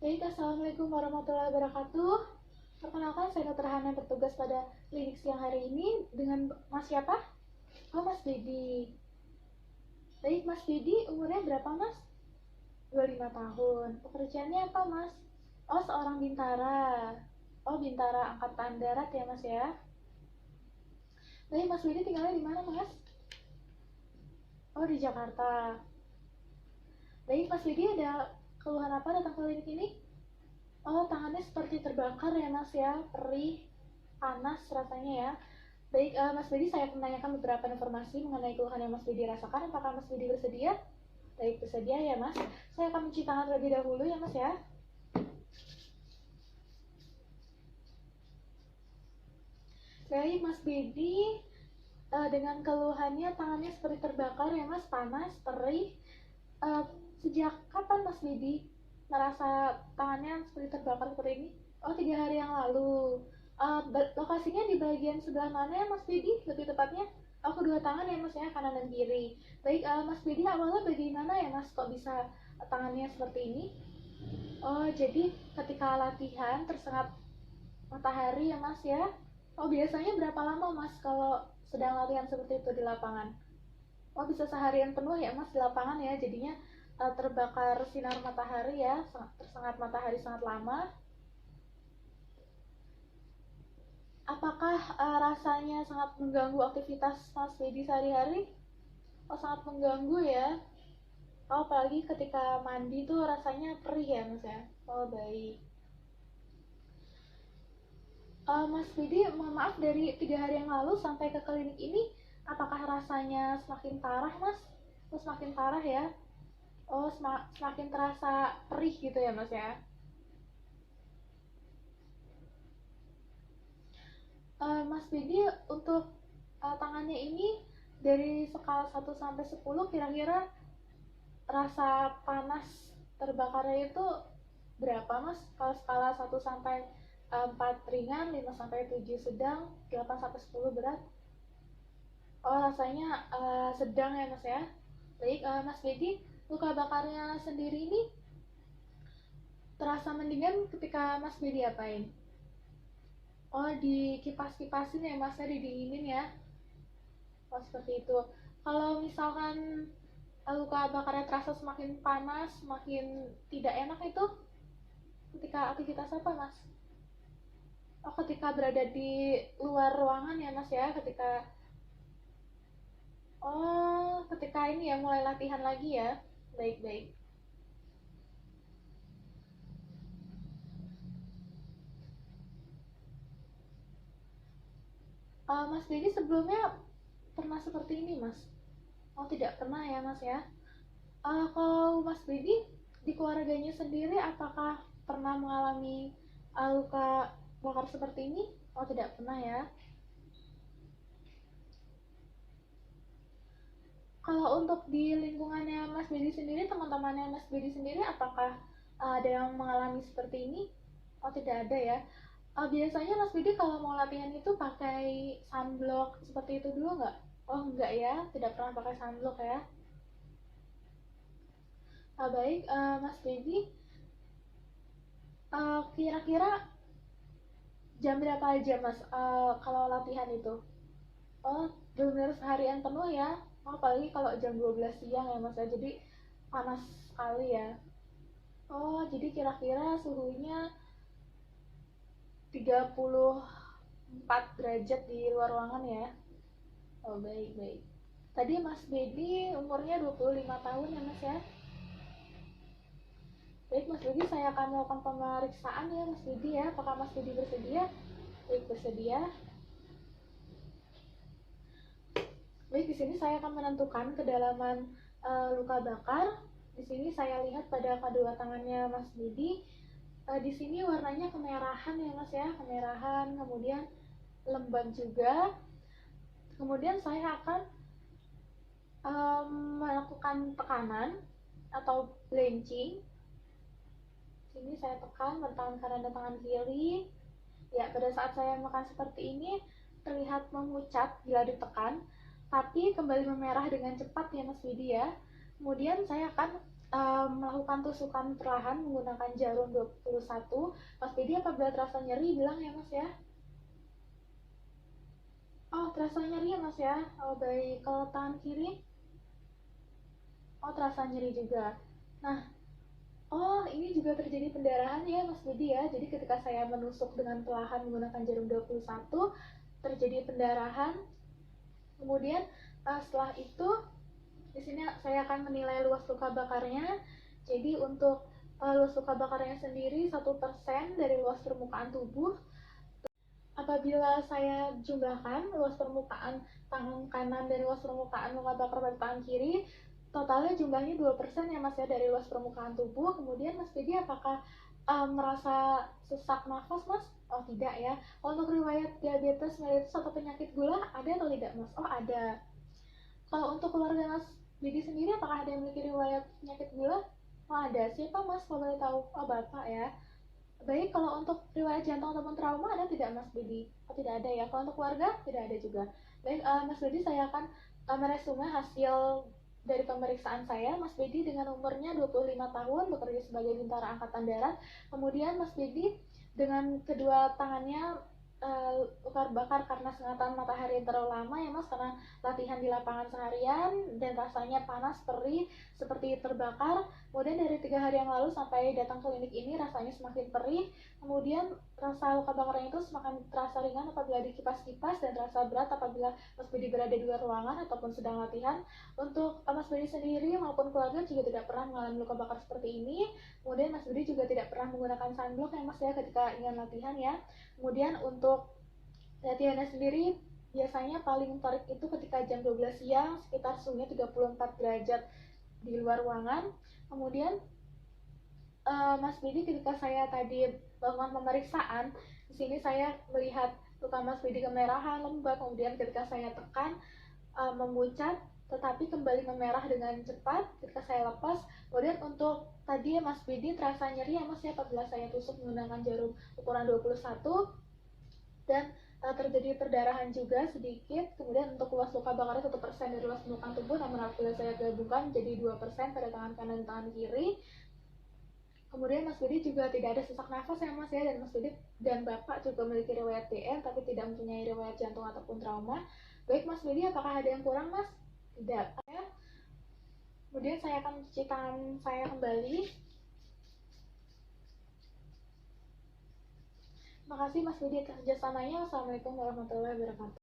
Baik, Assalamualaikum warahmatullahi wabarakatuh. Perkenalkan, saya Dr. Hana bertugas pada klinik siang hari ini dengan Mas siapa? Oh, Mas Dedi. Baik, Mas Dedi, umurnya berapa, Mas? 25 tahun. Pekerjaannya apa, Mas? Oh, seorang bintara. Oh, bintara angkatan darat ya, Mas ya. Baik, Mas Dedi tinggalnya di mana, Mas? Oh, di Jakarta. Baik, Mas Dedi ada keluhan apa datang ke klinik ini? Oh, tangannya seperti terbakar ya, Mas ya. Perih, panas rasanya ya. Baik, Mas Bedi, saya akan menanyakan beberapa informasi mengenai keluhan yang Mas Bedi rasakan. Apakah Mas Bedi bersedia? Baik, bersedia ya, Mas. Saya akan mencuci tangan terlebih dahulu ya, Mas ya. Baik, Mas Bedi, dengan keluhannya tangannya seperti terbakar ya, Mas, panas, perih. Sejak kapan Mas Bedi merasa tangannya seperti terbakar seperti ini? Oh, 3 hari yang lalu. Lokasinya di bagian sebelah mana ya, Mas Bedi? Lebih tepatnya? Oh, kedua tangan ya, Mas ya, kanan dan kiri. Baik, Mas Bedi awalnya bagaimana ya, Mas? Kok bisa tangannya seperti ini? Oh, jadi ketika latihan tersengat matahari ya, Mas ya? Oh, biasanya berapa lama, Mas, kalau sedang latihan seperti itu di lapangan? Oh, bisa seharian penuh ya, Mas, di lapangan ya, jadinya terbakar sinar matahari ya, tersengat matahari sangat lama. Apakah rasanya sangat mengganggu aktivitas Mas Bedi sehari-hari? Oh, sangat mengganggu ya. Oh, apalagi ketika mandi tuh rasanya perih ya, Mas ya. Oh, baik. Mas Bedi, mohon maaf, dari 3 hari yang lalu sampai ke klinik ini, apakah rasanya semakin parah, Mas? Oh, semakin parah ya. Oh, semakin terasa perih gitu ya, Mas ya. Mas Bedi, untuk tangannya ini dari skala 1 sampai 10, kira-kira rasa panas terbakarnya itu berapa, Mas? Kalau skala 1 sampai 4 ringan, 5 sampai 7 sedang, 8 sampai 10 berat. Oh, rasanya sedang ya, Mas ya. Baik, Mas Bedi, luka bakarnya sendiri ini terasa mendingan ketika Mas Bedi apain? Oh, di kipas-kipasin ya, Mas ya, didinginin ya. Oh, seperti itu. Kalau misalkan luka bakarnya terasa semakin panas, semakin tidak enak, itu ketika aktivitas apa, Mas? Oh, ketika berada di luar ruangan ya, Mas ya, ketika ini ya, mulai latihan lagi ya. Baik-baik. Mas Dedi sebelumnya pernah seperti ini, Mas? Oh, tidak pernah ya, Mas ya. Kalau Mas Dedi di keluarganya sendiri, apakah pernah mengalami luka bakar seperti ini? Oh, tidak pernah ya. Kalau untuk di lingkungannya Mas Bedi sendiri, teman-temannya Mas Bedi sendiri, apakah ada yang mengalami seperti ini? Oh, tidak ada ya. Biasanya Mas Bedi kalau mau latihan itu pakai sunblock seperti itu dulu nggak? Oh, enggak ya, tidak pernah pakai sunblock ya. Baik, Mas Bedi, kira-kira jam berapa aja, Mas, kalau latihan itu? Oh, benar-benar seharian penuh ya. Oh, apalagi kalau jam 12 siang ya, Mas ya. Jadi panas sekali ya. Oh, jadi kira-kira suhunya 34 derajat di luar ruangan ya. Oh, baik-baik. Tadi Mas Bedi umurnya 25 tahun ya, Mas ya. Baik, Mas Bedi, saya akan melakukan pemeriksaan ya, Mas Bedi ya. Apakah Mas Bedi bersedia? Baik, bersedia. Baik, di sini saya akan menentukan kedalaman luka bakar. Di sini saya lihat pada kedua tangannya Mas Bedi. Di sini warnanya kemerahan ya, Mas ya, kemerahan, kemudian lembab juga. Kemudian saya akan melakukan tekanan atau blanching. Sini saya tekan tangan kanan dan tangan kiri. Ya, pada saat saya makan seperti ini terlihat memucat bila ditekan, tapi kembali memerah dengan cepat ya, Mas Widi ya. Kemudian saya akan melakukan tusukan perlahan menggunakan jarum 21. Mas Bedi apabila terasa nyeri bilang ya Mas ya. Oh, terasa nyeri ya Mas ya. Oh, baik. Kalau tangan kiri? Oh, terasa nyeri juga. Nah, oh, ini juga terjadi pendarahan ya Mas Budi ya. Jadi ketika saya menusuk dengan perlahan menggunakan jarum 21, terjadi pendarahan. Kemudian setelah itu di sini saya akan menilai luas luka bakarnya. Jadi untuk luas luka bakarnya sendiri 1% dari luas permukaan tubuh. Apabila saya jumlahkan luas permukaan tangan kanan dan luas permukaan luka bakar pada tangan kiri, totalnya jumlahnya 2% ya Mas ya dari luas permukaan tubuh. Kemudian Mas Pidi apakah merasa sesak nafas Mas? Oh tidak ya. Untuk riwayat diabetes mellitus atau penyakit gula ada atau tidak Mas? Oh ada. Kalau untuk keluarga Mas Pidi sendiri apakah ada yang memiliki riwayat penyakit gula? Oh ada. Siapa Mas kalau boleh tahu? Oh Bapak ya. Baik, kalau untuk riwayat jantung ataupun trauma ada tidak Mas Budi? Oh, tidak ada ya. Kalau untuk keluarga tidak ada juga. Baik, Mas Budi saya akan meresume hasil dari pemeriksaan saya. Mas Budi dengan umurnya 25 tahun bekerja sebagai bintara angkatan darat. Kemudian Mas Budi dengan kedua tangannya luka bakar karena sengatan matahari yang terlalu lama ya Mas, karena latihan di lapangan seharian dan rasanya panas, perih, seperti terbakar. Kemudian dari 3 hari yang lalu sampai datang ke klinik ini rasanya semakin perih. Kemudian rasa luka bakarnya itu semakin terasa ringan apabila dikipas-kipas dan terasa berat apabila Mas Budi berada di luar ruangan ataupun sedang latihan. Untuk Mas Budi sendiri maupun keluarga juga tidak pernah mengalami luka bakar seperti ini. Kemudian Mas Budi juga tidak pernah menggunakan sunblock ya Mas ya ketika ingin latihan ya. Kemudian untuk latihannya sendiri biasanya paling terik itu ketika jam 12 siang sekitar suhunya 34 derajat di luar ruangan. Kemudian Mas Bidi ketika saya tadi melakukan pemeriksaan, di sini saya melihat luka Mas Bidi kemerahan, lembab, kemudian ketika saya tekan memucat tetapi kembali memerah dengan cepat ketika saya lepas. Kemudian untuk tadi Mas Bidi terasa nyeri ya Mas ya apabila saya tusuk menggunakan jarum ukuran 21 dan terjadi perdarahan juga sedikit. Kemudian untuk luas luka bakarnya 1% dari luas permukaan tubuh, namun apabila saya gabungkan jadi 2% pada tangan kanan dan tangan kiri. Kemudian Mas Budi juga tidak ada sesak nafas ya Mas ya, dan Mas Budi dan Bapak juga memiliki riwayat DM tapi tidak mempunyai riwayat jantung ataupun trauma. Baik Mas Budi, apakah ada yang kurang Mas? Tidak ya. Kemudian saya akan cuci tangan saya kembali. Terima kasih Mas Budi atas kerjasamanya. Wassalamualaikum warahmatullahi wabarakatuh.